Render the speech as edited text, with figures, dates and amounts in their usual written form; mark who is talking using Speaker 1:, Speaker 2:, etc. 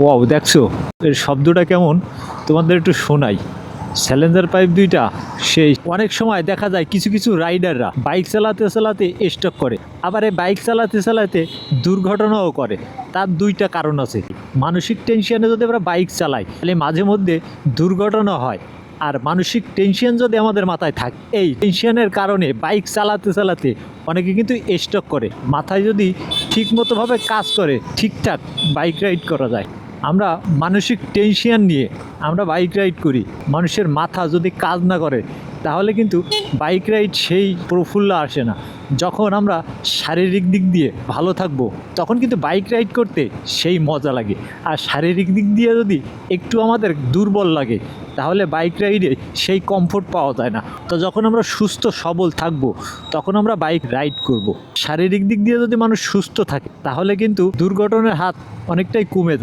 Speaker 1: Wow, দেখছো এর শব্দটা কেমন? তোমাদের একটু শোনাই। স্যালেঞ্জার পাইপ দুইটা সেই অনেক সময় দেখা যায় কিছু কিছু রাইডাররা বাইক চালাতে চালাতে স্টক করে, আবার এই বাইক চালাতে চালাতে দুর্ঘটনাও করে। তার দুইটা কারণ আছে। মানসিক টেনশনে যদি আমরা বাইক চালাই তাহলে মাঝে মধ্যে দুর্ঘটনা হয়। আর মানসিক টেনশন যদি আমাদের মাথায় থাকে, এই টেনশনের কারণে বাইক চালাতে চালাতে অনেকে কিন্তু স্টক করে। মাথায় যদি ঠিকমতোভাবে কাজ করে, ঠিকঠাক বাইক রাইড করা যায়। আমরা মানসিক টেনশন নিয়ে আমরা বাইক রাইড করি, মানুষের মাথা যদি কাজ না করে তাহলে কিন্তু বাইক রাইড সেই প্রফুল্ল আসে না। যখন আমরা শারীরিক দিক দিয়ে ভালো থাকবো তখন কিন্তু বাইক রাইড করতে সেই মজা লাগে। আর শারীরিক দিক দিয়ে যদি একটু আমাদের দুর্বল লাগে তাহলে বাইক রাইডে সেই কমফোর্ট পাওয়া যায় না। তো যখন আমরা সুস্থ সবল থাকবো তখন আমরা বাইক রাইড করব। শারীরিক দিক দিয়ে যদি মানুষ সুস্থ থাকে তাহলে কিন্তু দুর্ঘটনার হাত অনেকটাই কমে যায়।